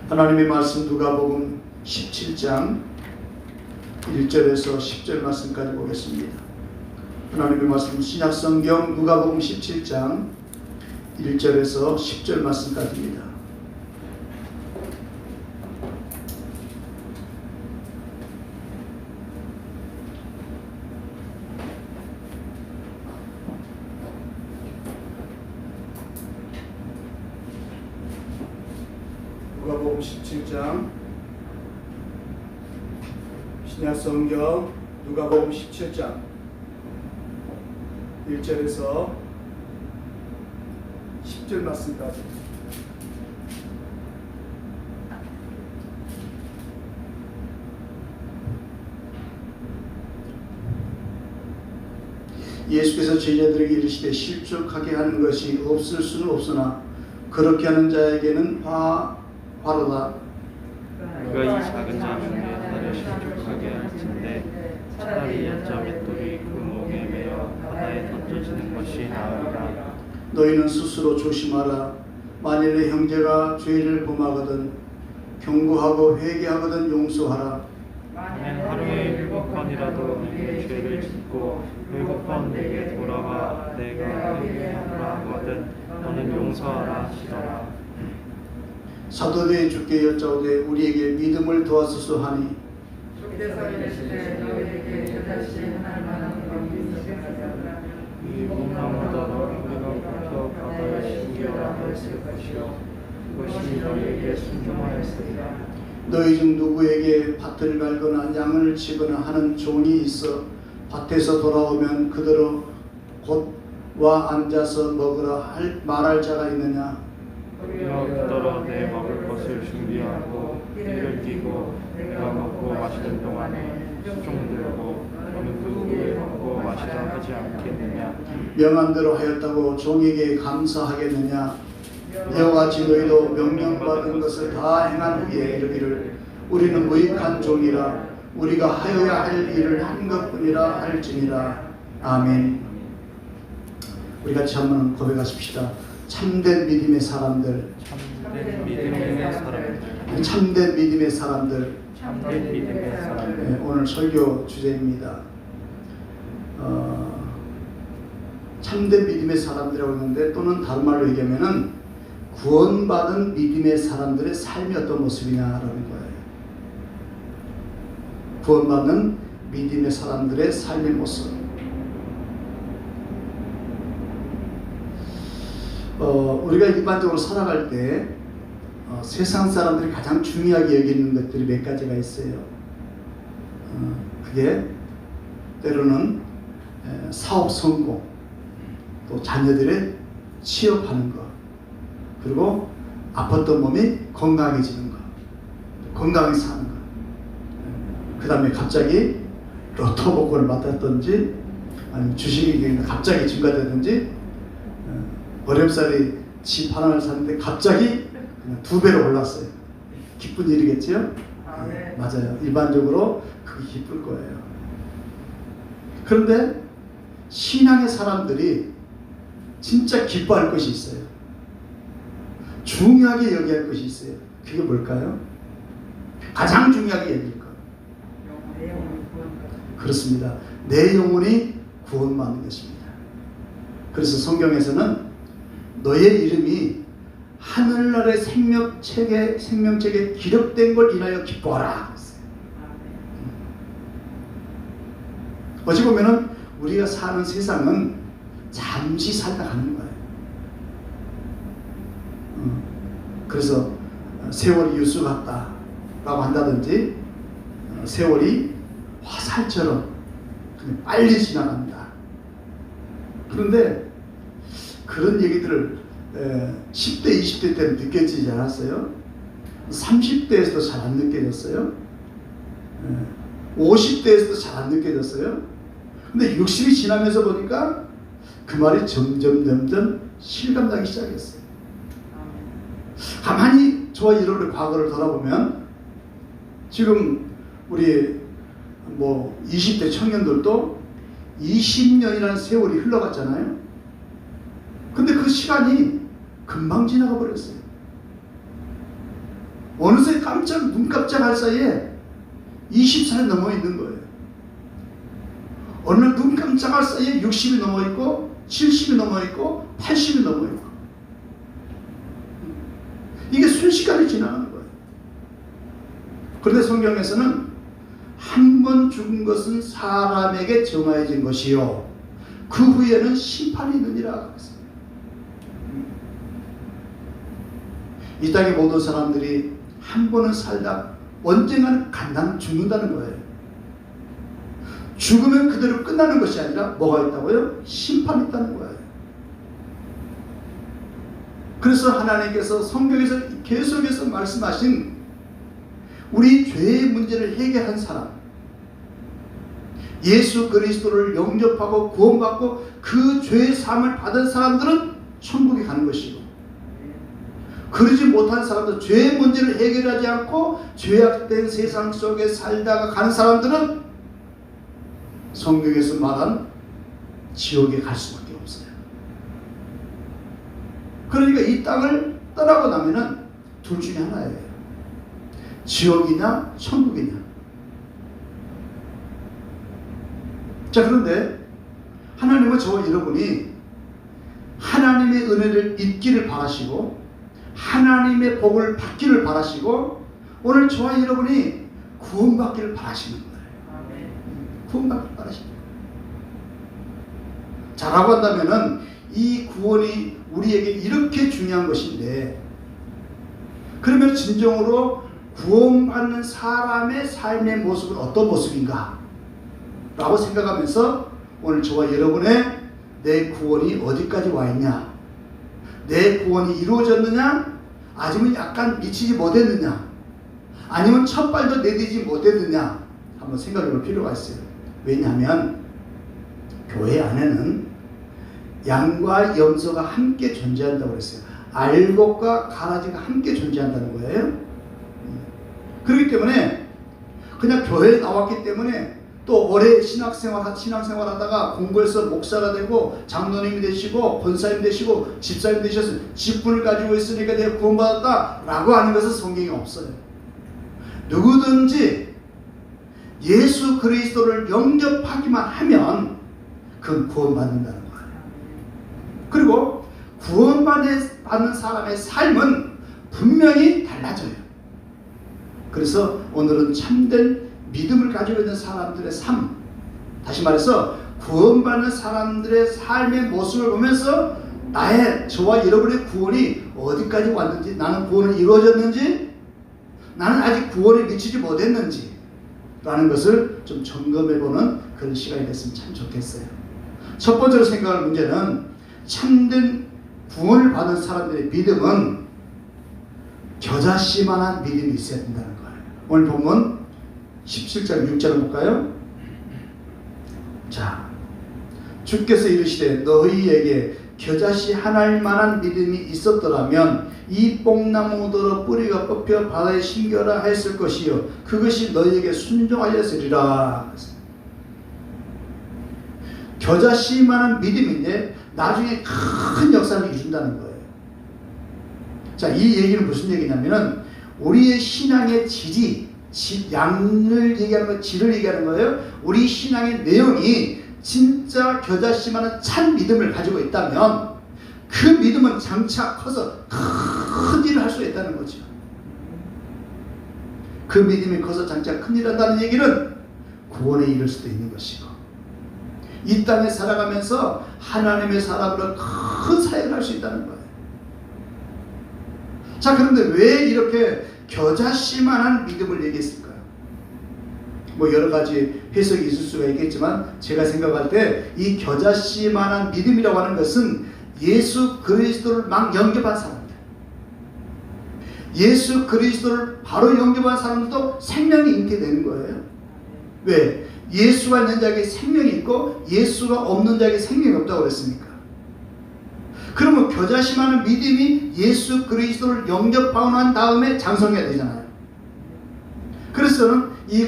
하나님의 말씀 누가복음 17장 1절에서 10절 말씀까지 보겠습니다. 하나님의 말씀 신약성경 누가복음 17장 1절에서 10절 말씀까지입니다. 누가복음 17장 신약성경 누가복음 17장 1절에서 10절 말씀까지. 예수께서 제자들에게 이르시되 실족하게 하는 것이 없을 수는 없으나 그렇게 하는 자에게는 화로다. 그가 이 작은 자 중에 하나를 실족하게 할진대 차라리 연자 맷돌이 그 목에 매어 바다에 던져지는 것이 나으리라. 너희는 스스로 조심하라. 만일 내 형제가 죄를 범하거든 경고하고 회개하거든 용서하라. 만약 하루에 7번이라도 내게 죄를 짓고 7번 내게 돌아와 내가 회개하라 하거든 너는 용서하라 하시더라. 사도들이 주께 여짜오되 우리에게 믿음을 도와소서 하니 주께서 이르시되 너희에게 다시 하나님만한 법이 있으시리라. 이 문나무더러 우리가 붙어 바다에 숨겨라 하였을 것이요 그것이 너희에게 순종하였으리라. 너희 중 누구에게 밭을 갈거나 양을 치거나 하는 종이 있어 밭에서 돌아오면 그대로 곧 와 앉아서 먹으라 말할 자가 있느냐? 우리가 붙들어 내 먹을 것을 준비하고 이를 띠고 내가 먹고 마시는 동안에 수종들고 너는 그 후에 먹고 마시자 하지 않겠느냐. 명한 대로 하였다고 종에게 감사하겠느냐? 이와 같이 너희도 명령받은 것을 다 행한 후에 이르기를 우리는 무익한 종이라 우리가 하여야 할 일을 한 것뿐이라 할지니라. 아멘. 우리 같이 한번 고백하십시다. 참된 믿음의 사람들, 참된 믿음의 사람들, 참된 믿음의 사람들. 참된 믿음의 사람들. 네, 오늘 설교 주제입니다. 참된 믿음의 사람들이라고 했는데 또는 다른 말로 얘기하면은 구원받은 믿음의 사람들의 삶이 어떤 모습이냐라는 거예요. 구원받는 믿음의 사람들의 삶의 모습. 우리가 일반적으로 살아갈 때 세상 사람들이 가장 중요하게 여기는 것들이 몇 가지가 있어요. 그게 때로는 사업 성공, 또 자녀들의 취업하는 것, 그리고 아팠던 몸이 건강해지는 것, 건강하게 사는 것. 그 다음에 갑자기 로또 복권을 받았든지 아니면 주식이 갑자기 증가되든지 어렵사리 집 하나를 샀는데 갑자기 그냥 2배로 올랐어요. 기쁜 일이겠죠? 네. 맞아요. 일반적으로 그게 기쁠 거예요. 그런데 신앙의 사람들이 진짜 기뻐할 것이 있어요. 중요하게 여기할 것이 있어요. 그게 뭘까요? 가장 중요하게 여길 것. 그렇습니다. 내 영혼이 구원받는 것입니다. 그래서 성경에서는 너의 이름이 하늘나라의 생명책에 기록된 걸 인하여 기뻐하라 했어요. 어찌 보면은 우리가 사는 세상은 잠시 살다 가는 거예요. 그래서 세월이 유수 같다라고 한다든지 세월이 화살처럼 빨리 지나간다. 그런데 그런 얘기들을 10대, 20대 때는 느껴지지 않았어요. 30대에서도 잘 안 느껴졌어요. 50대에서도 잘 안 느껴졌어요. 근데 60이 지나면서 보니까 그 말이 점점 실감나기 시작했어요. 가만히 저와 이런 과거를 돌아보면 지금 우리 20대 청년들도 20년이라는 세월이 흘러갔잖아요. 근데 그 시간이 금방 지나가 버렸어요. 어느새 눈 깜짝할 사이에 20살이 넘어 있는 거예요. 어느 눈 깜짝할 사이에 60이 넘어 있고 70이 넘어 있고 80이 넘어 있고, 이게 순식간에 지나가는 거예요. 그런데 성경에서는 한 번 죽은 것은 사람에게 정하여진 것이요 그 후에는 심판이 있느니라. 이 땅의 모든 사람들이 한 번은 살다 언젠가는 간단 죽는다는 거예요. 죽으면 그대로 끝나는 것이 아니라 뭐가 있다고요? 심판이 있다는 거예요. 그래서 하나님께서 성경에서 계속해서 말씀하신 우리 죄의 문제를 해결한 사람, 예수 그리스도를 영접하고 구원받고 그 죄의 사함을 받은 사람들은 천국에 가는 것이고, 그러지 못한 사람들, 죄의 문제를 해결하지 않고 죄악된 세상 속에 살다가 가는 사람들은 성경에서 말한 지옥에 갈 수밖에 없어요. 그러니까 이 땅을 떠나고 나면은 둘 중에 하나예요. 지옥이냐 천국이냐. 자, 그런데 하나님은 저와 여러분이 하나님의 은혜를 잊기를 바라시고 하나님의 복을 받기를 바라시고 오늘 저와 여러분이 구원받기를 바라시는 거예요. 구원받기를 바라시는 거예요. 자라고 한다면은 이 구원이 우리에게 이렇게 중요한 것인데, 그러면 진정으로 구원받는 사람의 삶의 모습은 어떤 모습인가 라고 생각하면서 오늘 저와 여러분의 내 구원이 어디까지 와 있냐, 내 구원이 이루어졌느냐, 아니면 약간 미치지 못했느냐, 아니면 첫 발도 내딛지 못했느냐 한번 생각해 볼 필요가 있어요. 왜냐하면 교회 안에는 양과 염소가 함께 존재한다고 그랬어요. 알곡과 가라지가 함께 존재한다는 거예요. 그렇기 때문에 그냥 교회에 나왔기 때문에 또 오래 신앙생활 하다가 공부해서 목사가 되고 장로님이 되시고 권사님 되시고 집사님 되셔서 직분을 가지고 있으니까 내가 구원받았다 라고 하는 것은 성경에 없어요. 누구든지 예수 그리스도를 영접하기만 하면 그건 구원받는다는 거예요. 그리고 구원받는 사람의 삶은 분명히 달라져요. 그래서 오늘은 참된 믿음을 가지고 있는 사람들의 삶, 다시 말해서 구원받는 사람들의 삶의 모습을 보면서 저와 여러분의 구원이 어디까지 왔는지, 나는 구원이 이루어졌는지, 나는 아직 구원에 미치지 못했는지 라는 것을 좀 점검해보는 그런 시간이 됐으면 참 좋겠어요. 첫 번째로 생각할 문제는 참된 구원을 받은 사람들의 믿음은 겨자씨만한 믿음이 있어야 된다는 거예요. 오늘 본문 17절 6절을 볼까요? 자, 주께서 이르시되 너희에게 겨자씨 하나만한 믿음이 있었더라면 이 뽕나무더러 뿌리가 뽑혀 바다에 심겨라 했을 것이요 그것이 너희에게 순종하였으리라. 겨자씨만한 믿음인데 나중에 큰 역사를 이룬다는 거예요. 자, 이 얘기는 무슨 얘기냐면은 우리의 신앙의 양을 얘기하는 거, 질을 얘기하는 거예요. 우리 신앙의 내용이 진짜 겨자씨만한 참 믿음을 가지고 있다면 그 믿음은 장차 커서 큰 일을 할 수 있다는 거죠. 그 믿음이 커서 장차 큰 일을 한다는 얘기는 구원에 이를 수도 있는 것이고 이 땅에 살아가면서 하나님의 사람으로 큰 사역을 할 수 있다는 거예요. 자, 그런데 왜 이렇게 겨자씨만한 믿음을 얘기했을까요? 뭐 여러 가지 해석이 있을 수가 있겠지만 제가 생각할 때 이 겨자씨만한 믿음이라고 하는 것은 예수 그리스도를 막 영접한 사람들, 예수 그리스도를 바로 영접한 사람들도 생명이 있게 되는 거예요. 왜? 예수가 있는 자에게 생명이 있고 예수가 없는 자에게 생명이 없다고 그랬습니까? 그러면 겨자씨만한 믿음이 예수 그리스도를 영접하고 난 다음에 장성해야 되잖아요. 그래서 저는 이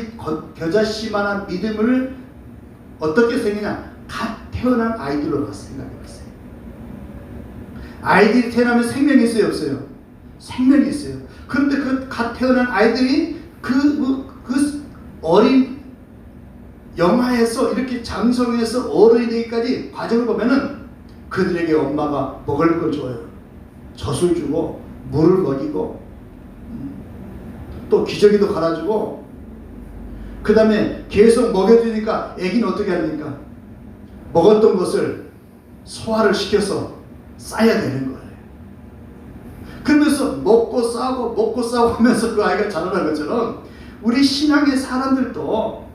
겨자씨만한 믿음을 어떻게 생기냐, 갓 태어난 아이들로 생각해봤어요. 아이들이 태어나면 생명이 있어요 없어요? 생명이 있어요. 그런데 그 갓 태어난 아이들이 그 어린 영아에서 이렇게 장성해서 어른이 되기까지 과정을 보면은 그들에게 엄마가 먹을 걸 줘요. 젖을 주고 물을 먹이고 또 기저귀도 갈아주고 그 다음에 계속 먹여주니까 애기는 어떻게 합니까? 먹었던 것을 소화를 시켜서 싸야 되는 거예요. 그러면서 먹고 싸고 하면서 그 아이가 자라는 것처럼 우리 신앙의 사람들도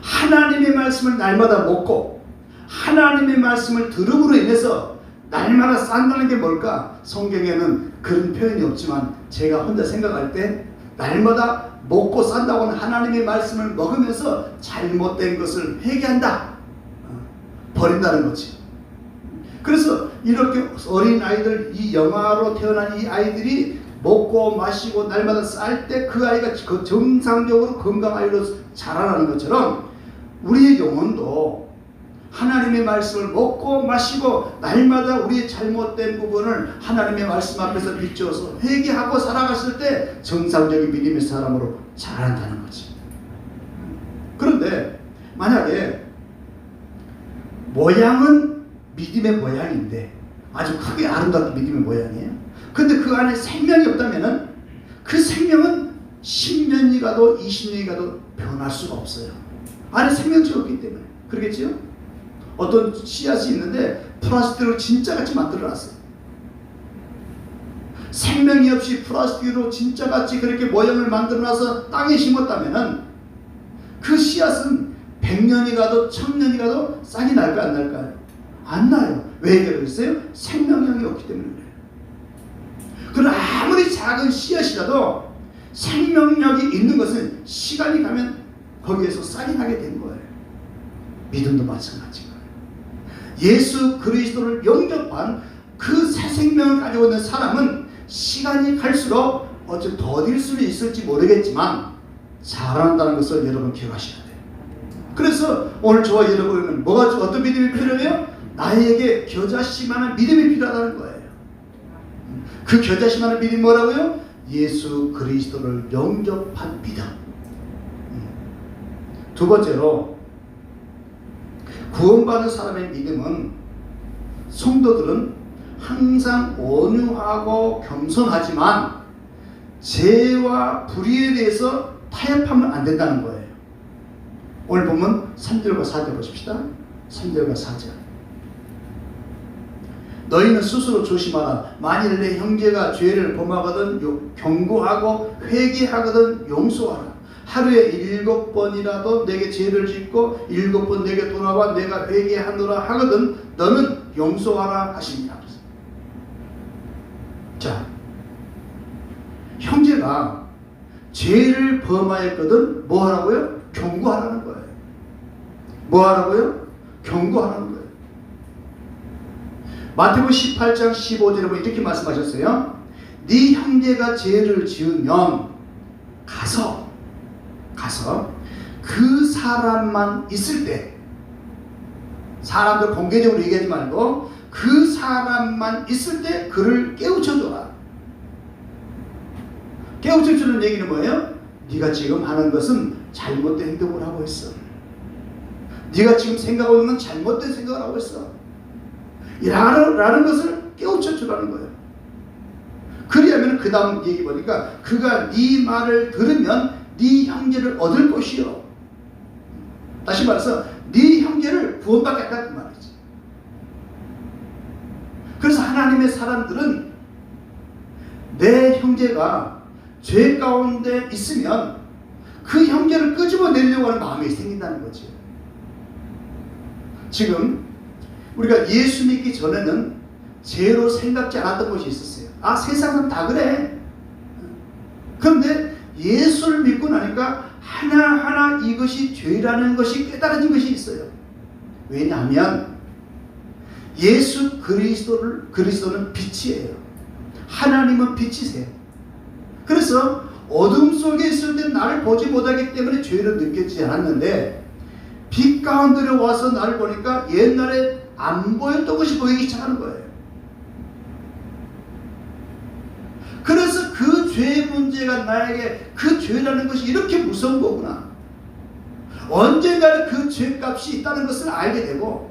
하나님의 말씀을 날마다 먹고 하나님의 말씀을 들음으로 인해서 날마다 싼다는 게 뭘까? 성경에는 그런 표현이 없지만 제가 혼자 생각할 때 날마다 먹고 산다고 하는 하나님의 말씀을 먹으면서 잘못된 것을 회개한다. 버린다는 거지. 그래서 이렇게 어린 아이들, 이 영아로 태어난 이 아이들이 먹고 마시고 날마다 쌀 때 그 아이가 정상적으로 건강 아이로 자라나는 것처럼 우리의 영혼도 하나님의 말씀을 먹고 마시고 날마다 우리의 잘못된 부분을 하나님의 말씀 앞에서 비추어서 회개하고 살아갔을 때 정상적인 믿음의 사람으로 자란다는 거지. 그런데 만약에 모양은 믿음의 모양인데 아주 크게 아름답게 믿음의 모양이에요. 근데 그 안에 생명이 없다면은 그 생명은 10년이 가도 20년이 가도 변할 수가 없어요. 안에 생명체가 없기 때문에. 그러겠지요? 어떤 씨앗이 있는데 플라스틱으로 진짜같이 만들어놨어요. 생명이 없이 플라스틱으로 진짜같이 그렇게 모양을 만들어놔서 땅에 심었다면은 그 씨앗은 100년이 가도 1000년이 가도 싹이 날까 안 날까요? 안 나요. 왜 그러겠어요? 생명력이 없기 때문에 그래요. 그러나 아무리 작은 씨앗이라도 생명력이 있는 것은 시간이 가면 거기에서 싹이 나게 된 거예요. 믿음도 마찬가지예요. 예수 그리스도를 영접한 그 새 생명을 가지고 있는 사람은 시간이 갈수록 어째 더딜 수는 있을지 모르겠지만 자란다는 것을 여러분 기억하셔야 돼요. 그래서 오늘 저와 여러분은 어떤 믿음이 필요해요? 나에게 겨자씨만한 믿음이 필요하다는 거예요. 그 겨자씨만한 믿음이 뭐라고요? 예수 그리스도를 영접한 믿음. 두 번째로 구원받은 사람의 믿음은 성도들은 항상 온유하고 겸손하지만 죄와 불의에 대해서 타협하면 안 된다는 거예요. 오늘 보면 3절과 4절 보십시다. 3절과 4절. 너희는 스스로 조심하라. 만일 내 형제가 죄를 범하거든 경고하고 회개하거든 용서하라. 하루에 7번이라도 내게 죄를 짓고 7번 내게 돌아와 내가 회개하노라 하거든 너는 용서하라 하십니다. 자, 형제가 죄를 범하였거든 뭐 하라고요? 경고하라는 거예요. 뭐 하라고요? 경고하라는 거예요. 마태복음 18장 15절에 보면 이렇게 말씀하셨어요. 네 형제가 죄를 지으면 가서 그 사람만 있을 때, 사람들 공개적으로 얘기하지 말고 그 사람만 있을 때 그를 깨우쳐줘라. 깨우쳐주는 얘기는 뭐예요? 네가 지금 하는 것은 잘못된 행동을 하고 있어. 네가 지금 생각하고 있는 건 잘못된 생각을 하고 있어. 라는 것을 깨우쳐주라는 거예요. 그리하면 그 다음 얘기 보니까 그가 네 말을 들으면 네 형제를 얻을 것이요. 다시 말해서 네 형제를 구원받게 한다 그 말이지. 그래서 하나님의 사람들은 내 형제가 죄 가운데 있으면 그 형제를 끄집어내려고 하는 마음이 생긴다는 거지. 지금 우리가 예수 믿기 전에는 죄로 생각지 않았던 것이 있었어요. 아, 세상은 다 그래. 그런데 예수를 믿고 나니까 하나하나 이것이 죄라는 것이 깨달아진 것이 있어요. 왜냐하면 예수 그리스도는 빛이에요. 하나님은 빛이세요. 그래서 어둠 속에 있을 때 나를 보지 못하기 때문에 죄를 느끼지 않았는데 빛 가운데로 와서 나를 보니까 옛날에 안 보였던 것이 보이기 시작하는 거예요. 그래서 그 죄의 문제가 나에게 그 죄라는 것이 이렇게 무서운 거구나. 언젠가는 그 죄값이 있다는 것을 알게 되고,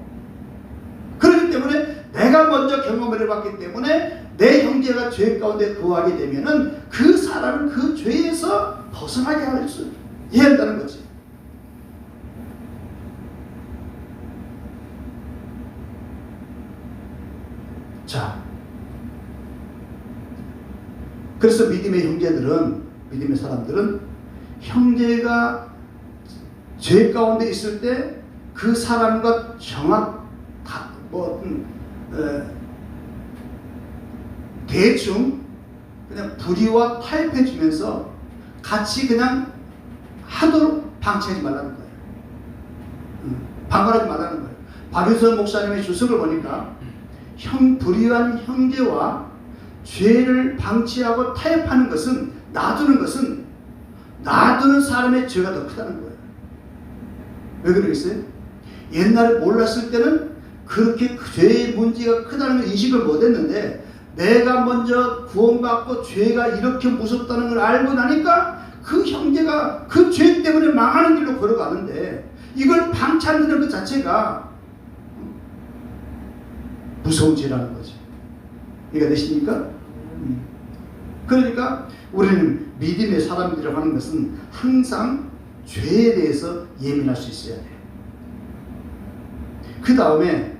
그렇기 때문에 내가 먼저 경험을 해봤기 때문에 내 형제가 죄 가운데 거하게 되면은 그 사람을 그 죄에서 벗어나게 할 수 해야 한다는 거지. 자, 그래서 믿음의 형제들은, 믿음의 사람들은 형제가 죄 가운데 있을 때 그 사람과 대충 그냥 불의와 타협해 주면서 같이 그냥 하도록 방치하지 말라는 거예요. 방관하지 말라는 거예요. 박윤선 목사님의 주석을 보니까 불의한 형제와 죄를 방치하고 타협하는 것은, 놔두는 사람의 죄가 더 크다는 거예요. 왜 그러겠어요? 옛날에 몰랐을 때는 그렇게 죄의 문제가 크다는 걸 인식을 못했는데, 내가 먼저 구원받고 죄가 이렇게 무섭다는 걸 알고 나니까 그 형제가 그 죄 때문에 망하는 길로 걸어가는데, 이걸 방치한다는 것 자체가 무서운 죄라는 거죠. 이해가 되십니까? 그러니까 우리는 믿음의 사람들이라고 하는 것은 항상 죄에 대해서 예민할 수 있어야 돼요. 그 다음에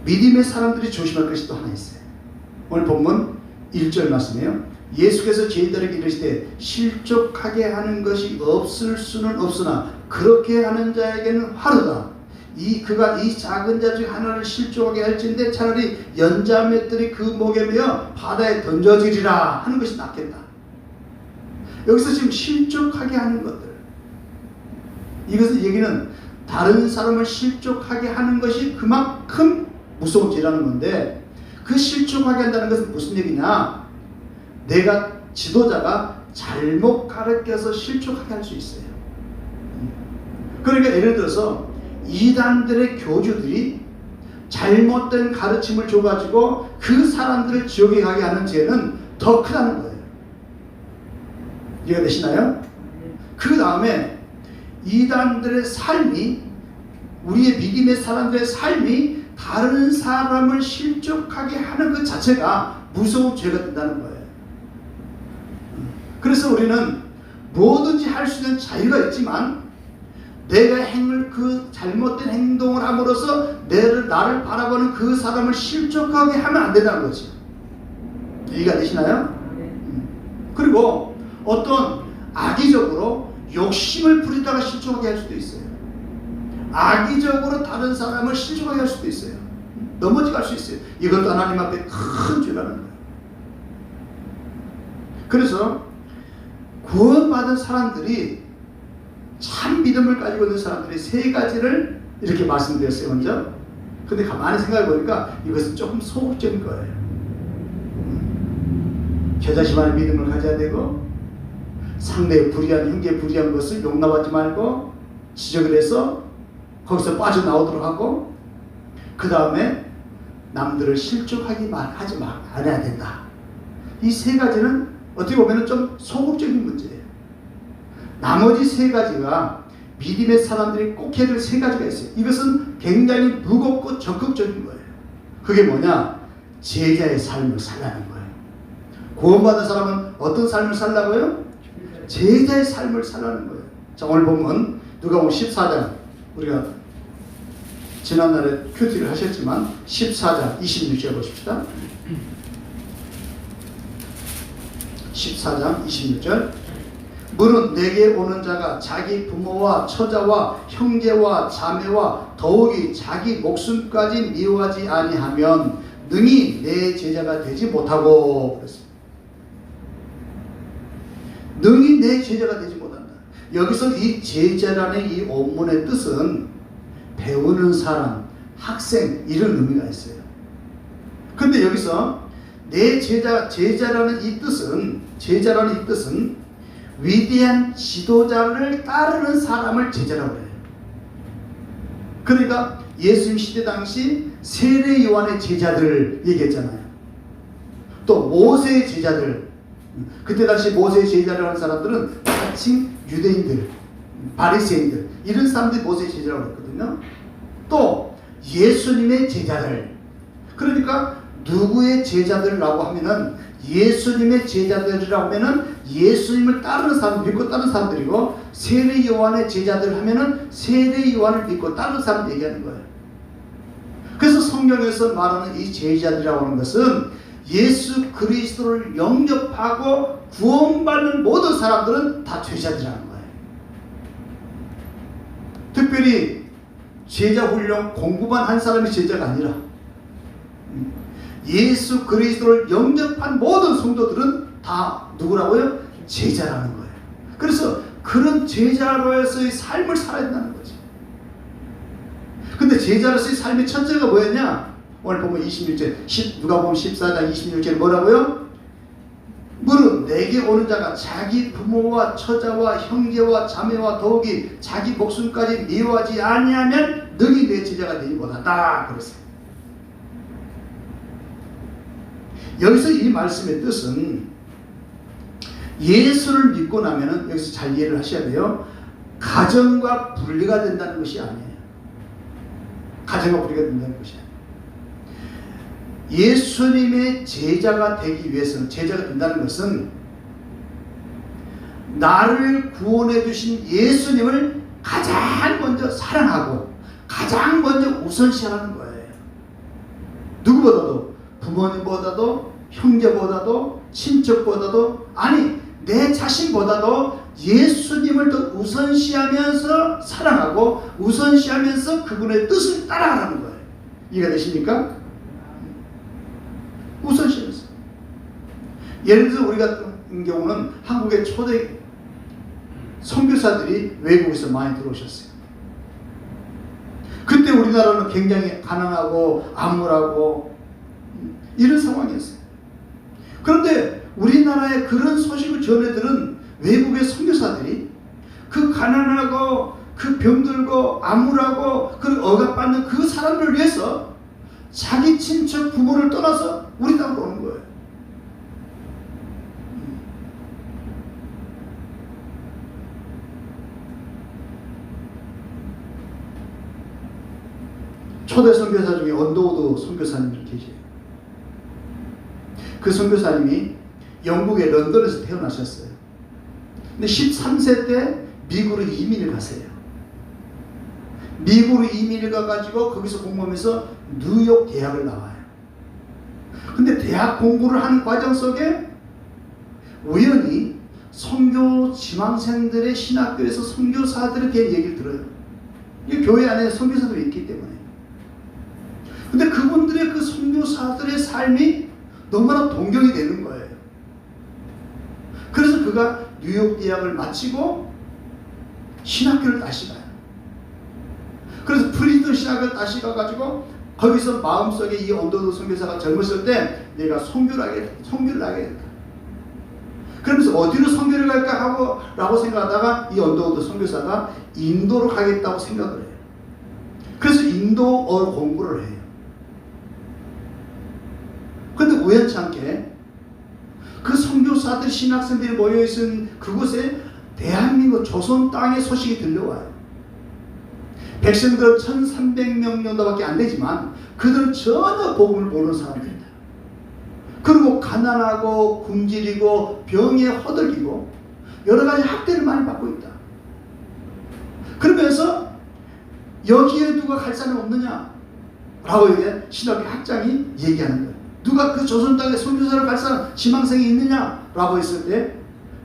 믿음의 사람들이 조심할 것이 또 하나 있어요. 오늘 본문 1절 말씀이에요. 예수께서 저희들에게 이르시되 실족하게 하는 것이 없을 수는 없으나 그렇게 하는 자에게는 화르다. 그가 이 작은 자 중 하나를 실족하게 할진대 차라리 연자 맷들이 그 목에 매어 바다에 던져지리라 하는 것이 낫겠다. 여기서 지금 실족하게 하는 것들, 이것의 얘기는 다른 사람을 실족하게 하는 것이 그만큼 무서운 죄라는 건데, 그 실족하게 한다는 것은 무슨 얘기냐? 내가 지도자가 잘못 가르쳐서 실족하게 할 수 있어요. 그러니까 예를 들어서 이단들의 교주들이 잘못된 가르침을 줘가지고 그 사람들을 지옥에 가게 하는 죄는 더 크다는 거예요. 이해가 되시나요? 그 다음에 이단들의 삶이, 우리의 믿음의 사람들의 삶이 다른 사람을 실족하게 하는 것 자체가 무서운 죄가 된다는 거예요. 그래서 우리는 뭐든지 할 수 있는 자유가 있지만, 내가 그 잘못된 행동을 함으로써 나를 바라보는 그 사람을 실족하게 하면 안 된다는 거지. 이해가 되시나요? 그리고 어떤 악의적으로 욕심을 부리다가 실족하게 할 수도 있어요. 악의적으로 다른 사람을 실족하게 할 수도 있어요. 넘어지게 수 있어요. 이것도 하나님 앞에 큰 죄라는 거예요. 그래서 구원받은 사람들이, 참 믿음을 가지고 있는 사람들이 세 가지를 이렇게 말씀드렸어요, 먼저. 근데 가만히 생각해 보니까 이것은 조금 소극적인 거예요. 제자심한 믿음을 가져야 되고, 상대의 불의한, 형제의 불의한 것을 용납하지 말고 지적을 해서 거기서 빠져나오도록 하고, 그 다음에 남들을 실족하지 않아야 된다. 이 세 가지는 어떻게 보면 좀 소극적인 문제예요. 나머지 세 가지가 믿음의 사람들이 꼭 해야 될 세 가지가 있어요. 이것은 굉장히 무겁고 적극적인 거예요. 그게 뭐냐? 제자의 삶을 살라는 거예요. 구원받은 사람은 어떤 삶을 살라고요? 제자의 삶을 살라는 거예요. 자, 오늘 보면 누가복음 14장, 우리가 지난날에 큐티를 하셨지만 14장 26절 보십시다. 14장 26절. 무릇 내게 오는 자가 자기 부모와 처자와 형제와 자매와 더욱이 자기 목숨까지 미워하지 아니하면 능히 내 제자가 되지 못하고, 그랬습니다. 능히 내 제자가 되지 못한다. 여기서 이 제자라는 이 원문의 뜻은 배우는 사람, 학생, 이런 의미가 있어요. 근데 여기서 내 제자라는 이 뜻은 위대한 지도자를 따르는 사람을 제자라고 해요. 그러니까 예수님 시대 당시 세례 요한의 제자들을 얘기했잖아요. 또 모세의 제자들, 그때 당시 모세의 제자라는 사람들은 마침 유대인들, 바리새인들, 이런 사람들이 모세의 제자라고 했거든요. 또 예수님의 제자들, 그러니까 누구의 제자들이라고 하면은 예수님의 제자들이라고 하면은 예수님을 따르는 사람, 믿고 따르는 사람들이고, 세례 요한의 제자들 하면은 세례 요한을 믿고 따르는 사람 얘기하는 거예요. 그래서 성경에서 말하는 이 제자들이라고 하는 것은 예수 그리스도를 영접하고 구원받는 모든 사람들은 다 제자들이라는 거예요. 특별히 제자 훈련 공부만 한 사람이 제자가 아니라 예수 그리스도를 영접한 모든 성도들은 다 누구라고요? 제자라는 거예요. 그래서 그런 제자로서의 삶을 살아야 된다는 거지. 근데 제자로서의 삶의 첫째가 뭐였냐? 오늘 보면 26절, 누가복음 14장 26절에 뭐라고요? 무릇 내게 오는 자가 자기 부모와 처자와 형제와 자매와 더욱이 자기 목숨까지 미워하지 아니하면 능히 내 제자가 되지 못한다 그랬어요. 여기서 이 말씀의 뜻은 예수를 믿고 나면은, 여기서 잘 이해를 하셔야 돼요. 가정과 분리가 된다는 것이 아니에요. 가정과 분리가 된다는 것이 아니에요. 예수님의 제자가 되기 위해서는, 제자가 된다는 것은 나를 구원해 주신 예수님을 가장 먼저 사랑하고 가장 먼저 우선시하는 거예요. 누구보다도, 부모님보다도, 형제보다도, 친척보다도, 아니 내 자신보다도 예수님을 더 우선시하면서 사랑하고 우선시하면서 그분의 뜻을 따라가는 거예요. 이해가 되십니까? 우선시하면서. 예를 들어 우리 같은 경우는 한국의 초대 선교사들이 외국에서 많이 들어오셨어요. 그때 우리나라는 굉장히 가난하고 암울하고 이런 상황이었어요. 그런데 우리나라에 그런 소식을 전해들은 외국의 선교사들이 그 가난하고 그 병들고 암울하고 그 억압받는 그 사람들을 위해서 자기 친척 부모를 떠나서 우리 땅으로 오는 거예요. 초대 선교사 중에 언더우드 선교사님이 계세요. 그 선교사님이 영국의 런던에서 태어나셨어요. 근데 13세 때 미국으로 이민을 가세요. 미국으로 이민을 가가지고 거기서 공부하면서 뉴욕 대학을 나와요. 근데 대학 공부를 하는 과정 속에 우연히 선교 지망생들의 신학교에서 선교사들에 대한 얘기를 들어요. 이 교회 안에 선교사들이 있기 때문에. 근데 그분들의 그 선교사들의 삶이 너무나 동경이 되는 거예요. 그래서 그가 뉴욕 대학을 마치고 신학교를 다시 가요. 그래서 프리스턴 신학을 다시 가가지고 거기서 마음속에 이 언더우드 선교사가 젊었을 때 내가 선교를 하겠다. 그러면서 어디로 선교를 갈까 하고 라고 생각하다가 이 언더우드 선교사가 인도로 가겠다고 생각을 해요. 그래서 인도어 공부를 해요. 근데 우연치 않게 그 선교사들 신학생들이 모여있은 그곳에 대한민국 조선 땅의 소식이 들려와요. 백성들은 1300명 정도밖에 안 되지만 그들은 전혀 복음을 모르는 사람들이다. 그리고 가난하고 굶주리고 병에 허덕이고 여러 가지 학대를 많이 받고 있다. 그러면서 여기에 누가 갈 사람이 없느냐 라고 이제 신학교 학장이 얘기하는 거예요. 누가 그 조선 땅에 선교사를 갈 사람 지망생이 있느냐 라고 했을 때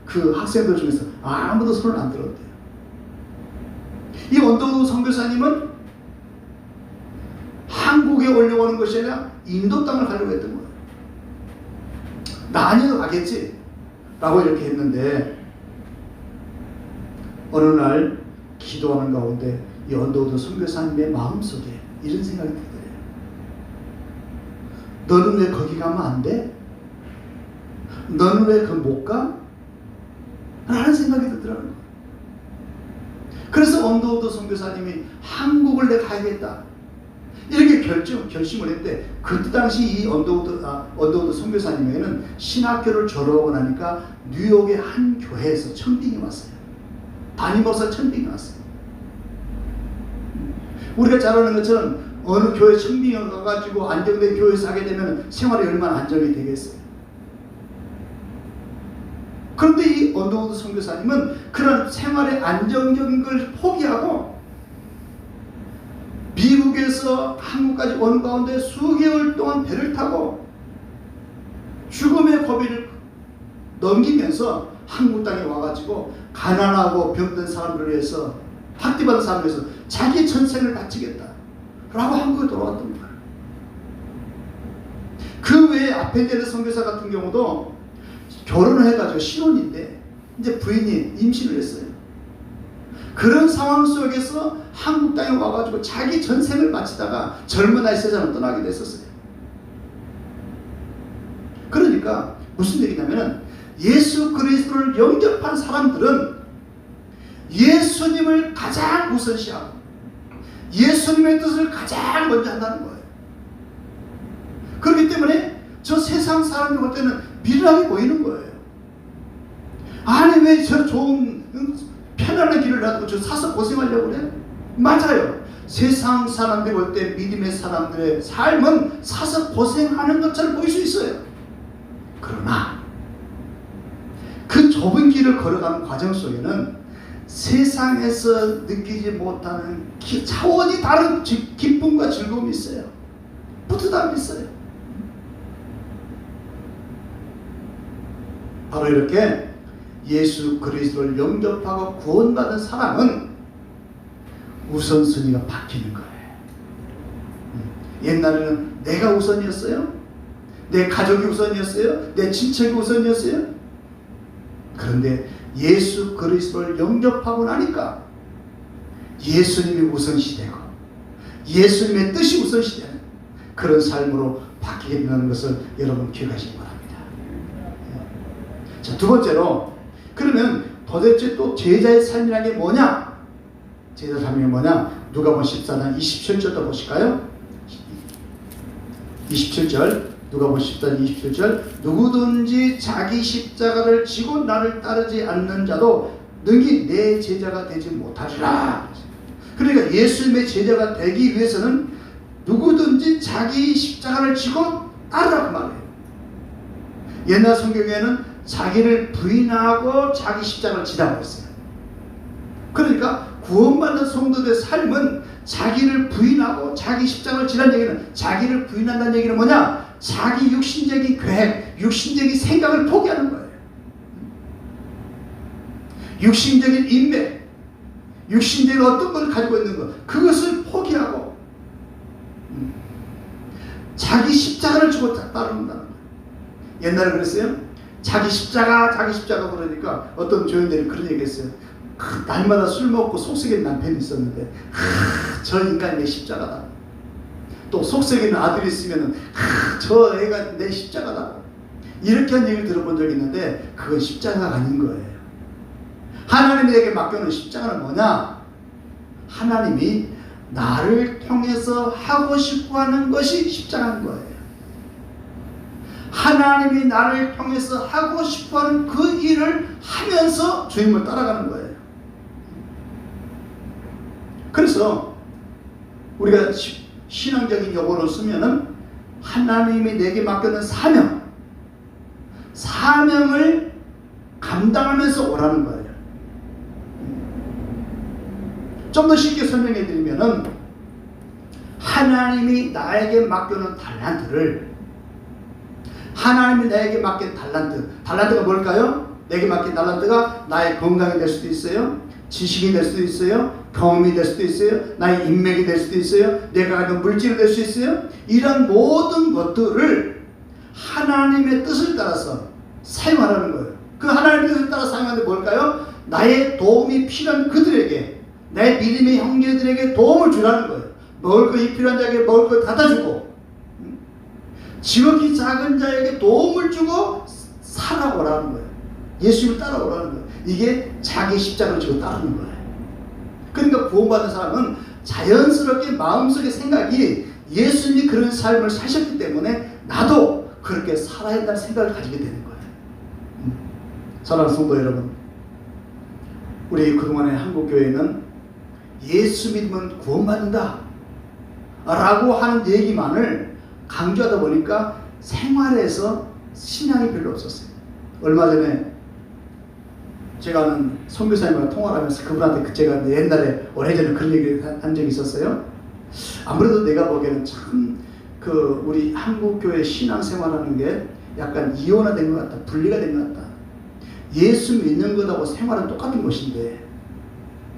그 학생들 중에서 아무도 손을 안 들었대요. 이 언더우드 선교사님은 한국에 올려오는 것이 아니라 인도 땅을 가려고 했던 거예요. 나 아니어도 가겠지 라고 이렇게 했는데 어느 날 기도하는 가운데 이 언더우드 선교사님의 마음속에 이런 생각이 들더래요. 너는 왜 거기 가면 안 돼? 너는 왜 그 못 가? 라는 생각이 들더라고요. 그래서 언더우드 선교사님이 한국을 내가 가야겠다. 이렇게 결심을 했대. 그때 당시 이 언더우드 선교사님에게는 신학교를 졸업하고 나니까 뉴욕의 한 교회에서 청빙이 왔어요. 담임 목사 청빙이 왔어요. 우리가 잘 아는 것처럼 어느 교회 청빙이 가가지고 안정된 교회에서 하게 되면 생활이 얼마나 안정이 되겠어요. 그런데 이 언더우드 선교사님은 그런 생활의 안정적인 걸 포기하고 미국에서 한국까지 오는 가운데 수개월 동안 배를 타고 죽음의 고비를 넘기면서 한국 땅에 와가지고 가난하고 병든 사람들을 위해서 학대받은 사람을 위해서 자기 전생을 바치겠다 라고 한국에 돌아왔던 거예요. 그 외에 아펜데르 선교사 같은 경우도 결혼을 해가지고 신혼인데 이제 부인이 임신을 했어요. 그런 상황 속에서 한국 땅에 와가지고 자기 전생을 바치다가 젊은 나이 세상을 떠나게 됐었어요. 그러니까 무슨 얘기냐면은 예수 그리스도를 영접한 사람들은 예수님을 가장 우선시하고 예수님의 뜻을 가장 먼저 한다는 거예요. 그렇기 때문에 저 세상 사람들 볼 때는 미련하게 보이는 거예요. 아니 왜 저 좋은 편안한 길을 놔두고 저 사서 고생하려고 그래? 맞아요. 세상 사람들이 볼 때 믿음의 사람들의 삶은 사서 고생하는 것처럼 보일 수 있어요. 그러나 그 좁은 길을 걸어가는 과정 속에는 세상에서 느끼지 못하는 차원이 다른 기쁨과 즐거움이 있어요. 뿌듯함이 있어요. 바로 이렇게 예수 그리스도를 영접하고 구원받은 사람은 우선순위가 바뀌는 거예요. 옛날에는 내가 우선이었어요? 내 가족이 우선이었어요? 내 친척이 우선이었어요? 그런데 예수 그리스도를 영접하고 나니까 예수님이 우선시되고 예수님의 뜻이 우선시되는 그런 삶으로 바뀌게 된다는 것을 여러분 기억하시기 바랍니다. 자, 두 번째로 그러면 도대체 또 제자의 삶이라는 게 뭐냐? 제자의 삶이 뭐냐? 누가복음 14장 27절도 보실까요? 27절 누가복음 14장 27절 누구든지 자기 십자가를 지고 나를 따르지 않는 자도 능히 내 제자가 되지 못하리라. 그러니까 예수님의 제자가 되기 위해서는 누구든지 자기 십자가를 지고 따르라고 말해요. 옛날 성경에는 자기를 부인하고 자기 십자가를 지라고 했어요. 그러니까 구원받는 성도들의 삶은 자기를 부인하고 자기 십자가를 지라는 얘기는 자기를 부인한다는 얘기는 뭐냐? 자기 육신적인 계획, 육신적인 생각을 포기하는 거예요. 육신적인 인맥, 육신적인 어떤 걸 가지고 있는 것, 그것을 포기하고 자기 십자가를 지고 따른다는 거예요. 옛날에 그랬어요. 자기 십자가 그러니까 어떤 교인들이 그런 얘기 했어요. 날마다 술 먹고 속썩이는 남편이 있었는데 저 인간이 내 십자가다. 또 속썩이는 아들이 있으면 저 애가 내 십자가다. 이렇게 한 얘기를 들어본 적이 있는데 그건 십자가가 아닌 거예요. 하나님이 내게 맡겨놓은 십자가는 뭐냐? 하나님이 나를 통해서 하고 싶어하는 것이 십자가인 거예요. 하나님이 나를 통해서 하고 싶어하는 그 일을 하면서 주님을 따라가는 거예요. 그래서 우리가 신앙적인 용어로 쓰면은 하나님이 내게 맡겨놓은 사명을 감당하면서 오라는 거예요. 좀 더 쉽게 설명해 드리면은 하나님이 나에게 맡겨놓은 달란트를 하나님이 나에게 맡긴 달란트가 뭘까요? 내게 맡긴 달란트가 나의 건강이 될 수도 있어요. 지식이 될 수도 있어요. 경험이 될 수도 있어요. 나의 인맥이 될 수도 있어요. 내가 가진 물질이 될 수 있어요. 이런 모든 것들을 하나님의 뜻을 따라서 사용하라는 거예요. 그 하나님의 뜻을 따라 사용하는 게 뭘까요? 나의 도움이 필요한 그들에게, 내 믿음의 형제들에게 도움을 주라는 거예요. 먹을 것이 필요한 자에게 먹을 것 갖다 주고, 지극히 작은 자에게 도움을 주고 살아오라는 거예요. 예수님을 따라오라는 거예요. 이게 자기 십자가를 지고 따르는 거예요. 그러니까 구원받은 사람은 자연스럽게 마음속의 생각이 예수님이 그런 삶을 사셨기 때문에 나도 그렇게 살아야 한다는 생각을 가지게 되는 거예요. 사랑하는 성도 여러분, 우리 그동안의 한국교회는 예수 믿으면 구원받는다 라고 하는 얘기만을 강조하다 보니까 생활에서 신앙이 별로 없었어요. 얼마 전에 제가 아는 선교사님과 통화를 하면서 그분한테 제가 옛날에 오래전에 그런 얘기를 한 적이 있었어요. 아무래도 내가 보기에는 참 우리 한국교회 신앙생활하는 게 약간 이원화된 것 같다, 분리가 된 것 같다. 예수 믿는 것하고 생활은 똑같은 것인데,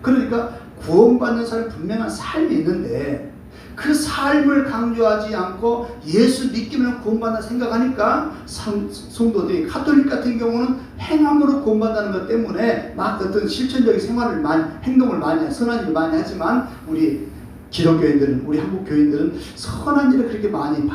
그러니까 구원받는 사람이 분명한 삶이 있는데 그 삶을 강조하지 않고 예수 믿기면 구원받는다 생각하니까 성도들이 카톨릭 같은 경우는 행함으로 구원받는다는 것 때문에 막 어떤 실천적인 생활을 행동을 많이 선한 일을 많이 하지만 우리 기독교인들은, 우리 한국 교인들은 선한 일을 그렇게 많이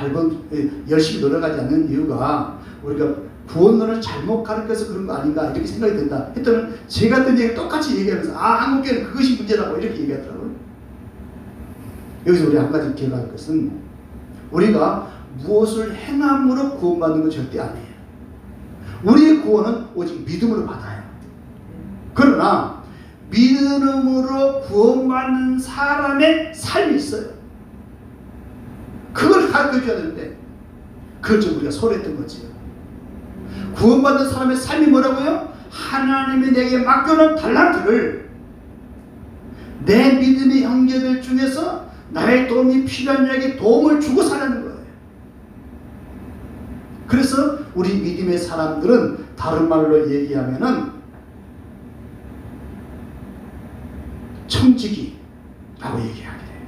열심히 노력하지 않는 이유가 우리가 구원론을 잘못 가르쳐서 그런 거 아닌가 이렇게 생각이 든다 했더니 제가 했던 얘기 똑같이 얘기하면서 한국교회는 그것이 문제라고 이렇게 얘기하더라고요. 여기서 우리 한 가지 기억할 것은 우리가 무엇을 행함으로 구원받는 건 절대 아니에요. 우리의 구원은 오직 믿음으로 받아요. 그러나 믿음으로 구원받는 사람의 삶이 있어요. 그걸 가르쳐줘야 되는데 그걸 좀 우리가 소홀했던 거지요. 구원받는 사람의 삶이 뭐라고요? 하나님이 내게 맡겨놓은 달란트를 내 믿음의 형제들 중에서 나의 도움이 필요한 자에게 도움을 주고 살라는 거예요. 그래서 우리 믿음의 사람들은 다른 말로 얘기하면은 청지기라고 얘기하게 돼요.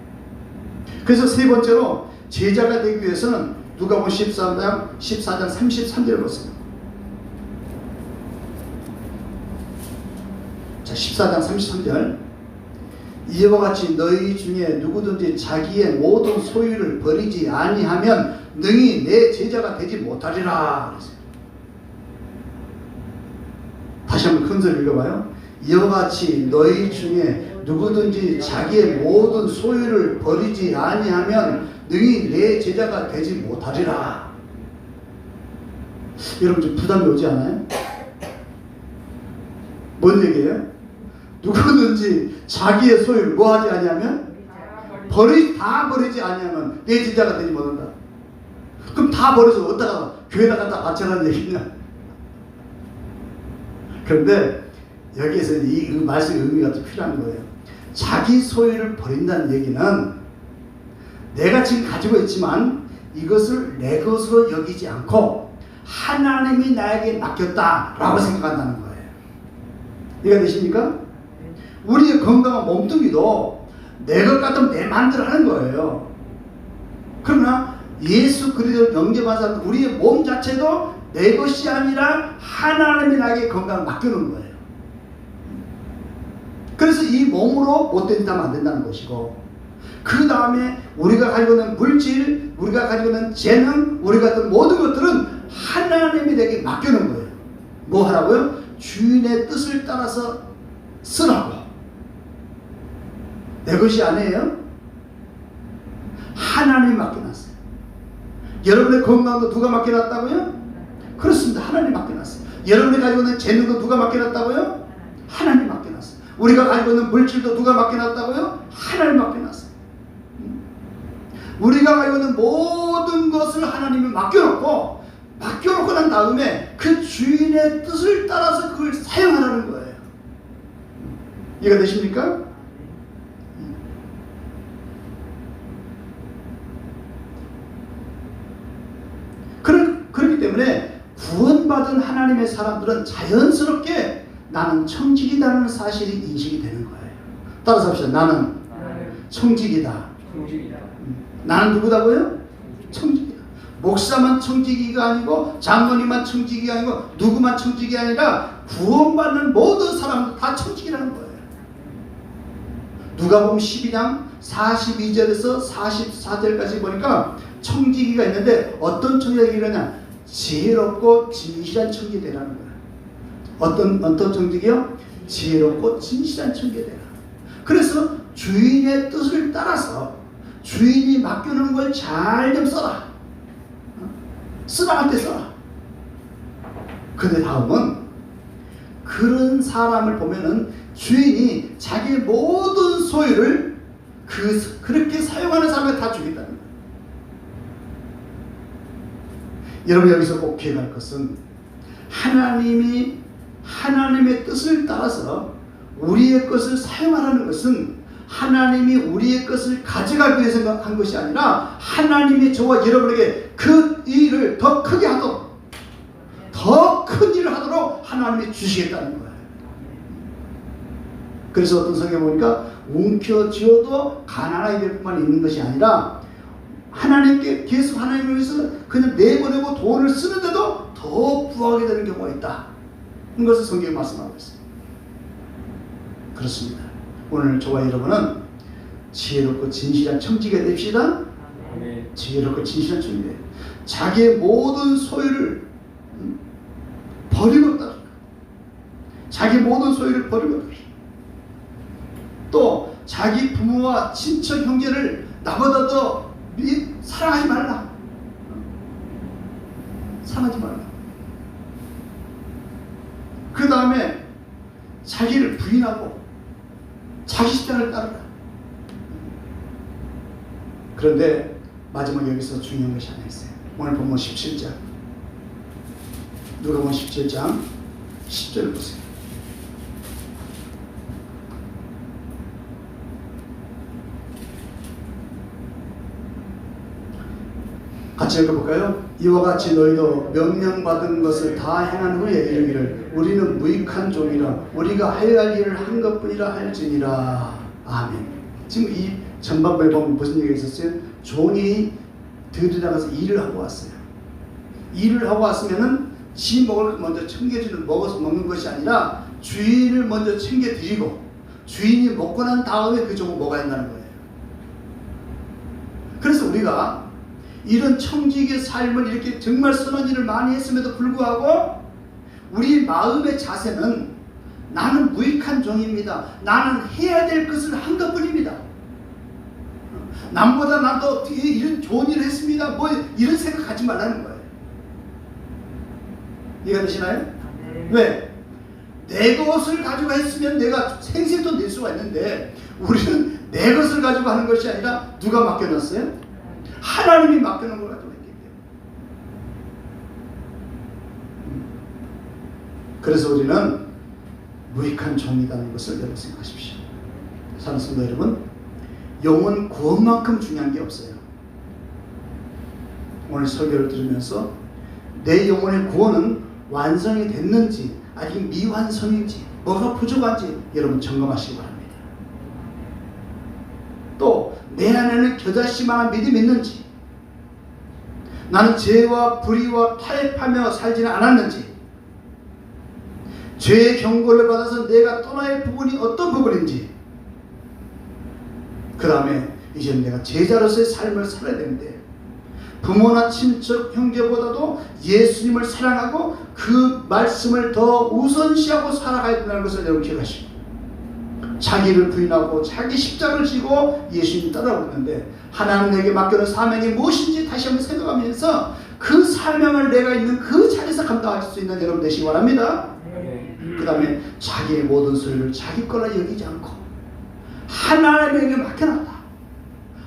그래서 세 번째로 제자가 되기 위해서는 누가복음 14장 33절을 보세요. 자, 14장 33절. 이와 같이 너희 중에 누구든지 자기의 모든 소유를 버리지 아니하면 능히 내 제자가 되지 못하리라. 그랬어요. 다시 한번 큰 소리 읽어봐요. 이와 같이 너희 중에 누구든지 자기의 모든 소유를 버리지 아니하면 능히 내 제자가 되지 못하리라. 여러분 좀 부담이 오지 않아요? 뭔 얘기예요? 누구든지 자기의 소유를 뭐 하지 아니하면 다 버리지 아니하면 내 제자가 되지 못한다. 그럼 다 버려서 어디다가 교회에다 갖다 바치라는 얘기냐? 그런데 여기에서 이 말씀의 의미가 좀 필요한 거예요. 자기 소유를 버린다는 얘기는 내가 지금 가지고 있지만 이것을 내 것으로 여기지 않고 하나님이 나에게 맡겼다라고 생각한다는 거예요. 이해가 되십니까? 우리의 건강한 몸뚱이도 내 것 같으면 내 마음대로 하는 거예요. 그러나 예수 그리스도를 영접한 사람, 우리의 몸 자체도 내 것이 아니라 하나님이 나에게 건강을 맡겨놓은 거예요. 그래서 이 몸으로 못된 짓 하면 안 된다는 것이고, 그 다음에 우리가 가지고 있는 물질, 우리가 가지고 있는 재능, 우리가 가진 모든 것들은 하나님이 내게 맡겨놓은 거예요. 뭐 하라고요? 주인의 뜻을 따라서 쓰라고. 내 것이 아니에요. 하나님이 맡겨놨어요. 여러분의 건강도 누가 맡겨놨다고요? 그렇습니다. 하나님이 맡겨놨어요. 여러분이 가지고 있는 재능도 누가 맡겨놨다고요? 하나님이 맡겨놨어요. 우리가 가지고 있는 물질도 누가 맡겨놨다고요? 하나님이 맡겨놨어요. 우리가 가지고 있는 모든 것을 하나님이 맡겨놓고 난 다음에 그 주인의 뜻을 따라서 그걸 사용하라는 거예요. 이해가 되십니까? 그렇기 때문에 구원받은 하나님의 사람들은 자연스럽게 나는 청직이다는 사실이 인식이 되는 거예요. 따라서 합시다. 나는 청직이다. 나는 누구다고요? 청직이다. 목사만 청지기가 아니고 장로님만 청지기가 아니고 누구만 청지기 아니라 구원받는 모든 사람들 다 청지기라는 거예요. 누가복음 12장 42절에서 44절까지 보니까 청지기가 있는데 어떤 청지기냐면 지혜롭고 진실한 청지기 되라는 거예요. 어떤 청지기요? 지혜롭고 진실한 청지기 되라. 그래서 주인의 뜻을 따라서 주인이 맡겨놓은 걸 잘 좀 써라. 쓰라 할 때 써라. 근데 다음은 그런 사람을 보면은 주인이 자기의 모든 소유를 그렇게 사용하는 사람에 다 주겠다는 거예요. 여러분 여기서 꼭 기억할 것은 하나님의 뜻을 따라서 우리의 것을 사용하라는 것은 하나님이 우리의 것을 가져가기 위해서 한 것이 아니라 하나님이 저와 여러분에게 그 일을 더 크게 하도록 더 큰 일을 하도록 하나님이 주시겠다는 거예요. 그래서 어떤 성경 보니까 움켜쥐어도 가난하게 될 뿐만 있는 것이 아니라 하나님께 계속 하나님을 위해서 그냥 내보내고 돈을 쓰는데도 더 부하게 되는 경우가 있다. 이것을 성경에 말씀하고 있습니다. 그렇습니다. 오늘 저와 여러분은 지혜롭고 진실한 청지기가 됩시다. 지혜롭고 진실한 청지기. 자기의 모든 소유를 버리고 따르라. 자기 모든 소유를 버리고 따르라. 또 자기 부모와 친척 형제를 나보다 더 사랑하지 말라. 사랑하지 말라. 그 다음에 자기를 부인하고 자기 십자가를 따르라. 그런데 마지막 여기서 중요한 것이 하나 있어요. 오늘 본문 17장 누가복음 17장 10절을 보세요. 같이 읽어볼까요? 이와 같이 너희도 명령받은 것을 다 행한 후에 이르기를 우리는 무익한 종이라 우리가 하여야 할 일을 한 것뿐이라 할지니라. 아멘. 지금 이 전반부에 보면 무슨 얘기가 있었어요? 종이 들여다가서 일을 하고 왔어요. 일을 하고 왔으면은 지 먹을 거 먼저 챙겨주는, 먹어서 먹는 것이 아니라 주인을 먼저 챙겨드리고 주인이 먹고 난 다음에 그 종을 먹어야 한다는 거예요. 그래서 우리가 이런 청지기의 삶을 이렇게 정말 선한 일을 많이 했음에도 불구하고 우리 마음의 자세는 나는 무익한 종입니다. 나는 해야 될 것을 한 것뿐입니다. 남보다 나도 이런 좋은 일을 했습니다. 뭐 이런 생각하지 말라는 거예요. 이해가 되시나요? 네. 왜? 내 것을 가지고 했으면 내가 생색도 낼 수가 있는데 우리는 내 것을 가지고 하는 것이 아니라 누가 맡겨놨어요? 하나님이 맡겨놓은 걸 가지고 했기 때문에. 그래서 우리는 무익한 종이라는 것을 여러분 생각하십시오. 사랑하는 성도 여러분, 영혼 구원만큼 중요한 게 없어요. 오늘 설교를 들으면서 내 영혼의 구원은 완성이 됐는지 아직 미완성인지 뭐가 부족한지 여러분 점검하시기 바랍니다. 또 내 안에는 겨자씨만한 믿음이 있는지, 나는 죄와 불의와 타협하며 살지는 않았는지, 죄의 경고를 받아서 내가 떠나야 할 부분이 어떤 부분인지, 그 다음에 이제 내가 제자로서의 삶을 살아야 되는데 부모나 친척 형제보다도 예수님을 사랑하고 그 말씀을 더 우선시하고 살아가야 된다는 것을 여러분 기억하시고, 자기를 부인하고 자기 십자가를 지고 예수님 따라오는데 하나님 내게 맡겨놓은 사명이 무엇인지 다시 한번 생각하면서 그 사명을 내가 있는 그 자리에서 감당할 수 있는 여러분 되시기 바랍니다. 그 다음에 자기의 모든 소유를 자기 거라 여기지 않고 하나님에게 맡겨놨다.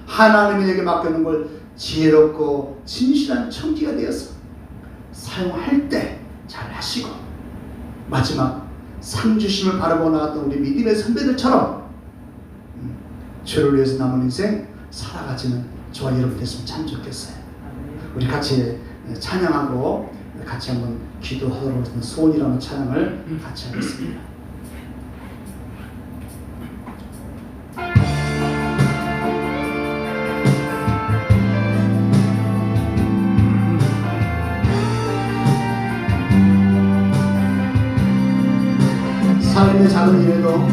하나님에게 맡겨놓은 걸 지혜롭고 진실한 청지가 되어서 사용할 때 잘 하시고 마지막 상 주심을 바라보고 나갔던 우리 믿음의 선배들처럼 죄를 위해서 남은 인생 살아가지는 저와 여러분 됐으면 참 좋겠어요. 우리 같이 찬양하고 같이 한번 기도하도록 하는 소원이라는 찬양을 같이 하겠습니다. 삶의 작은 일에도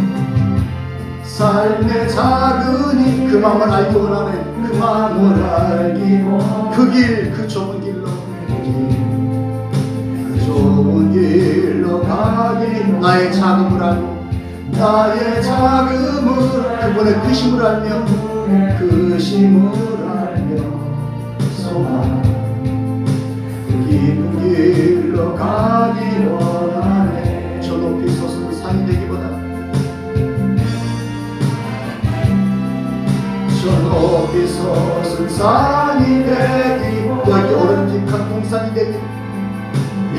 삶의 작은 일 그 마음을 알기 원하네. 그 마음을 알기 그 길 그 좁은 길로 그 좁은 길로 가기 나의 자금을 알고 나의 자금을 그분의 크심을 알며 그 부르심을 알며 소망 그 깊은 길로 가기 원하네. 저 높이 솟은 산이 되기보다 저 높이 솟은 산이 되기, 여기 오른틱한 동산이 되기,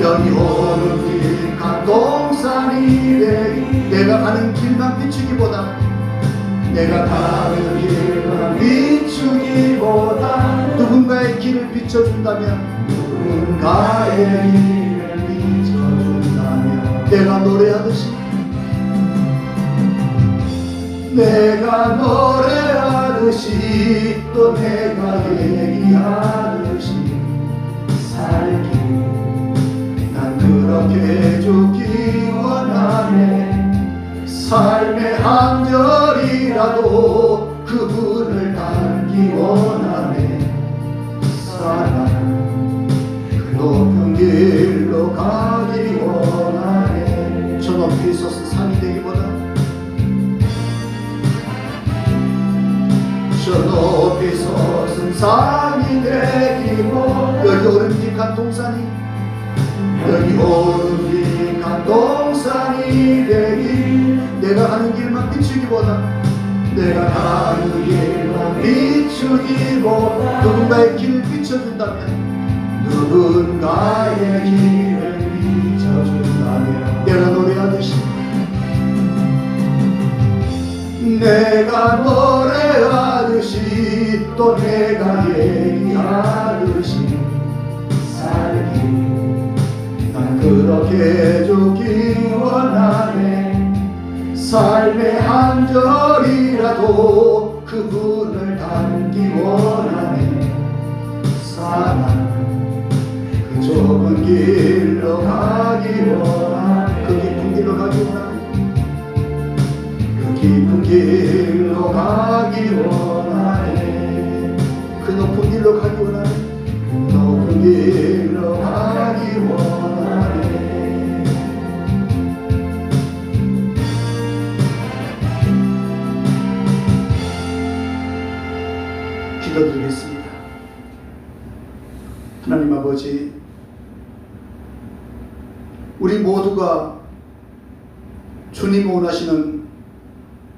여기 오른틱한 동산이 되기, 내가 가는 길만 비추기보다 내가 가는 길만 비추기보다 누군가의 길을 비춰준다면, 누군가의 길을 비춰준다면, 내가 노래하듯이, 내가 노래하듯이 또 내가 얘기하듯이 살기, 난 그렇게 죽기 원하네. 삶의 한 절이라도 그분을 닮기 원하네. 사랑 그 높은 길로 가기 원하네. 저 높이 솟은 산이 되기보다 저 높이 솟은 산이 되기보다, 여기 오른틱한 동산이, 여기 오른틱한 동산이 되기, 내가 가는 길만 비추기보다 내가 가는 길만 비추기보다 누군가의 길을 비춰준다면, 누군가의 길을 비춰준다면, 내가 노래하듯이, 내가 노래하듯이 또 내가 얘기하듯이 살기, 난 그렇게 죽기 원하네. 삶의 한 절이라도 그분을 닮기 원하네. 사랑 그 좁은 길로 가기 원하네. 그 깊은 길로 가기 원하네. 그 깊은 길로 가기 원하네. 그 높은 길로 가기 원하네. 그 높은 길로 가기 원하네. 기도드리겠습니다. 하나님 아버지, 우리 모두가 주님 원하시는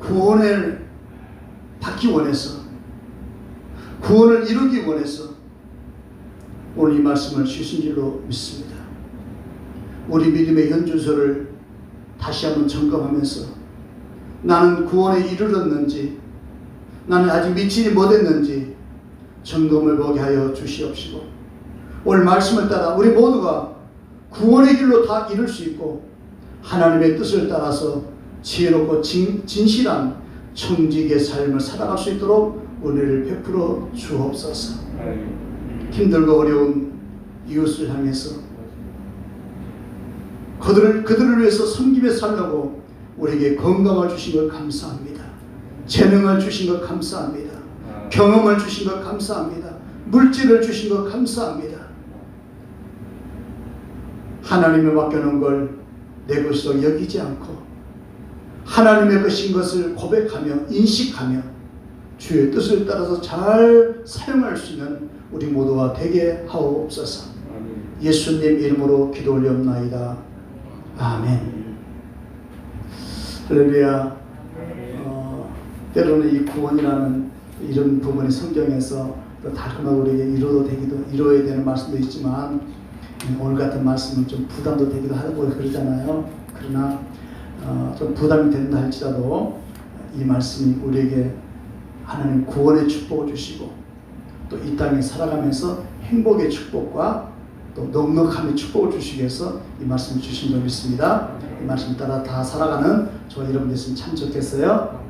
구원을 받기 원해서, 구원을 이루기 원해서 오늘 이 말씀을 주신 줄로 믿습니다. 우리 믿음의 현주소를 다시 한번 점검하면서 나는 구원에 이르렀는지, 나는 아직 미치지 못했는지 점검을 보게 하여 주시옵시고, 오늘 말씀을 따라 우리 모두가 구원의 길로 다 이룰 수 있고 하나님의 뜻을 따라서 지혜롭고 진실한 청직의 삶을 살아갈 수 있도록 은혜를 베풀어 주옵소서. 힘들고 어려운 이웃을 향해서 그들을 위해서 섬기며 살려고 우리에게 건강을 주신 것 감사합니다. 재능을 주신 것 감사합니다. 경험을 주신 것 감사합니다. 물질을 주신 것 감사합니다. 하나님의 맡겨놓은 걸 내 것으로 여기지 않고 하나님의 것인 것을 고백하며 인식하며 주의 뜻을 따라서 잘 사용할 수 있는 우리 모두가 되게 하옵소서. 예수님 이름으로 기도 올리옵나이다. 아멘. 할렐루야. 때로는 이 구원이라는 이런 부분이 성경에서 또 달콤하고 우리에게 이루어야 되는 말씀도 있지만, 오늘 같은 말씀은 좀 부담도 되기도 하고 그러잖아요. 그러나 좀 부담이 된다 할지라도 이 말씀이 우리에게 하나님 구원의 축복을 주시고 또 이 땅에 살아가면서 행복의 축복과 또 넉넉함의 축복을 주시기 위해서 이 말씀을 주신 줄 믿습니다. 이 말씀 따라 다 살아가는 저 여러분 됐으면 참 좋겠어요.